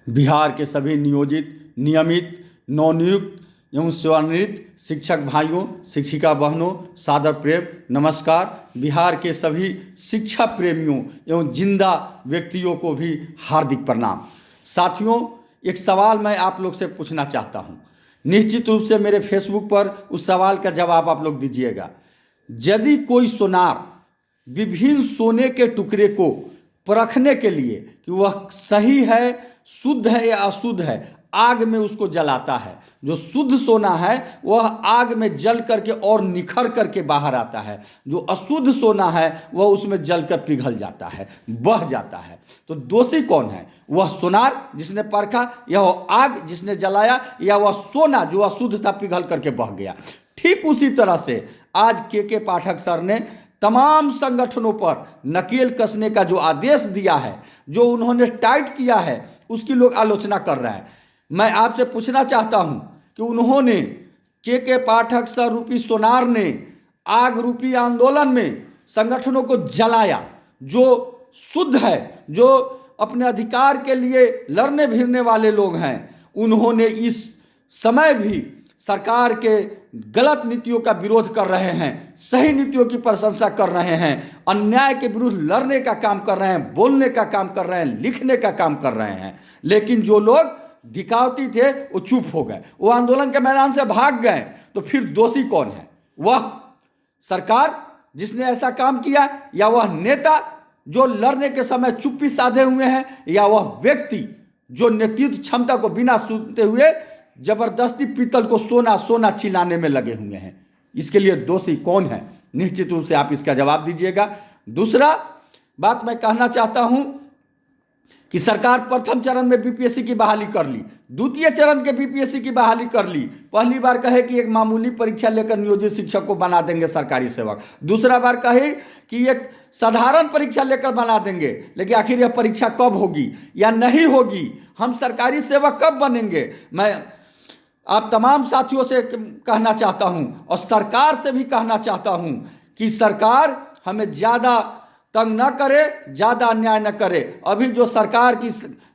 बिहार के सभी नियोजित, नियमित, नवनियुक्त एवं सेवानिवृत्त शिक्षक भाइयों, शिक्षिका बहनों, सादर प्रेम नमस्कार। बिहार के सभी शिक्षा प्रेमियों एवं जिंदा व्यक्तियों को भी हार्दिक प्रणाम। साथियों, एक सवाल मैं आप लोग से पूछना चाहता हूं। निश्चित रूप से मेरे फेसबुक पर उस सवाल का जवाब आप लोग दीजिएगा। यदि कोई सोनार विभिन्न सोने के टुकड़े को परखने के लिए कि वह सही है, शुद्ध है या अशुद्ध है, आग में उसको जलाता है, जो शुद्ध सोना है वह आग में जल करके और निखर करके बाहर आता है, जो अशुद्ध सोना है वह उसमें जलकर पिघल जाता है, बह जाता है। तो दोषी कौन है? वह सोनार जिसने परखा, या वह आग जिसने जलाया, या वह सोना जो अशुद्ध था पिघल करके बह गया। ठीक उसी तरह से आज के पाठक सर ने तमाम संगठनों पर नकेल कसने का जो आदेश दिया है, जो उन्होंने टाइट किया है, उसकी लोग आलोचना कर रहे हैं। मैं आपसे पूछना चाहता हूं कि उन्होंने के पाठक सर रूपी सोनार ने आग रूपी आंदोलन में संगठनों को जलाया, जो शुद्ध है, जो अपने अधिकार के लिए लड़ने भिड़ने वाले लोग हैं, उन्होंने इस समय भी सरकार के गलत नीतियों का विरोध कर रहे हैं, सही नीतियों की प्रशंसा कर रहे हैं, अन्याय के विरुद्ध लड़ने का काम कर रहे हैं, बोलने का काम कर रहे हैं, लिखने का काम कर रहे हैं। लेकिन जो लोग दिखावती थे वो चुप हो गए, वो आंदोलन के मैदान से भाग गए। तो फिर दोषी कौन है? वह सरकार जिसने ऐसा काम किया, या वह नेता जो लड़ने के समय चुप्पी साधे हुए हैं, या वह व्यक्ति जो नेतृत्व क्षमता को बिना सुनते हुए जबरदस्ती पीतल को सोना सोना चिल्लाने में लगे हुए हैं? इसके लिए दोषी कौन है? निश्चित रूप से आप इसका जवाब दीजिएगा। दूसरा बात मैं कहना चाहता हूं कि सरकार प्रथम चरण में बीपीएससी की बहाली कर ली, द्वितीय चरण के बीपीएससी की बहाली कर ली। पहली बार कहे कि एक मामूली परीक्षा लेकर नियोजित शिक्षक को बना देंगे सरकारी सेवक, दूसरा बार कहे कि एक साधारण परीक्षा लेकर बना देंगे। लेकिन आखिर यह परीक्षा कब होगी या नहीं होगी? हम सरकारी सेवक कब बनेंगे? मैं आप तमाम साथियों से कहना चाहता हूं और सरकार से भी कहना चाहता हूं कि सरकार हमें ज़्यादा तंग न करे, ज़्यादा अन्याय न करे। अभी जो सरकार की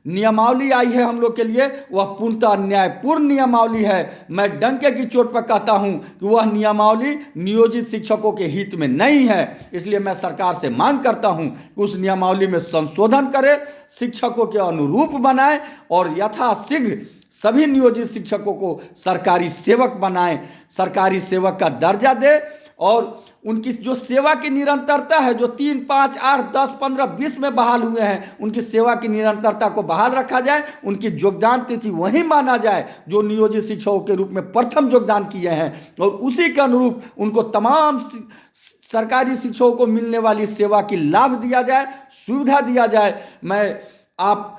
नियमावली आई है हम लोग के लिए, वह पूर्णतः अन्यायपूर्ण नियमावली है। मैं डंके की चोट पर कहता हूं कि वह नियमावली नियोजित शिक्षकों के हित में नहीं है। इसलिए मैं सरकार से मांग करता हूं कि उस नियमावली में संशोधन करे, शिक्षकों के अनुरूप बनाए और यथाशीघ्र सभी नियोजित शिक्षकों को सरकारी सेवक बनाएं, सरकारी सेवक का दर्जा दे और उनकी जो सेवा की निरंतरता है, जो 3, 5, 8, 10, 15, 20 में बहाल हुए हैं, उनकी सेवा की निरंतरता को बहाल रखा जाए। उनकी योगदान तिथि वही माना जाए जो नियोजित शिक्षकों के रूप में प्रथम योगदान किए हैं, और उसी के अनुरूप उनको तमाम सरकारी शिक्षकों को मिलने वाली सेवा की लाभ दिया जाए, सुविधा दिया जाए। मैं आप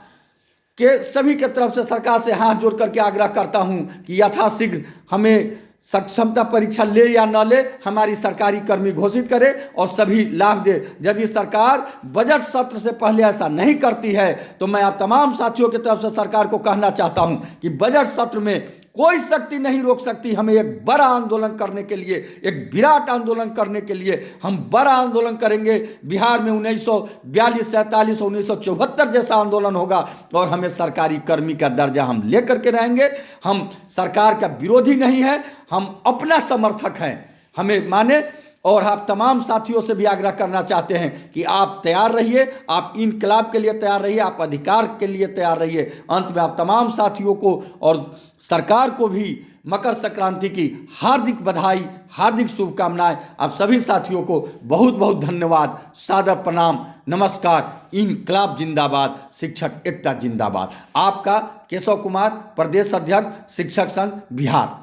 के सभी के तरफ से सरकार से हाथ जोड़ करके आग्रह करता हूं कि यथाशीघ्र हमें सक्षमता परीक्षा ले या न ले, हमारी सरकारी कर्मी घोषित करे और सभी लाभ दे। यदि सरकार बजट सत्र से पहले ऐसा नहीं करती है तो मैं आप तमाम साथियों की तरफ से सरकार को कहना चाहता हूं कि बजट सत्र में कोई शक्ति नहीं रोक सकती हमें एक बड़ा आंदोलन करने के लिए, एक विराट आंदोलन करने के लिए। हम बड़ा आंदोलन करेंगे। बिहार में 1942, 47 और 1974 जैसा आंदोलन होगा और हमें सरकारी कर्मी का दर्जा हम लेकर के रहेंगे। हम सरकार का विरोधी नहीं है, हम अपना समर्थक हैं, हमें माने। और आप तमाम साथियों से भी आग्रह करना चाहते हैं कि आप तैयार रहिए, आप इनकलाब के लिए तैयार रहिए, आप अधिकार के लिए तैयार रहिए। अंत में आप तमाम साथियों को और सरकार को भी मकर संक्रांति की हार्दिक बधाई, हार्दिक शुभकामनाएं। आप सभी साथियों को बहुत बहुत धन्यवाद, सादर प्रणाम, नमस्कार। इनकलाब जिंदाबाद, शिक्षक एकता जिंदाबाद। आपका केशव कुमार, प्रदेश अध्यक्ष शिक्षक संघ बिहार।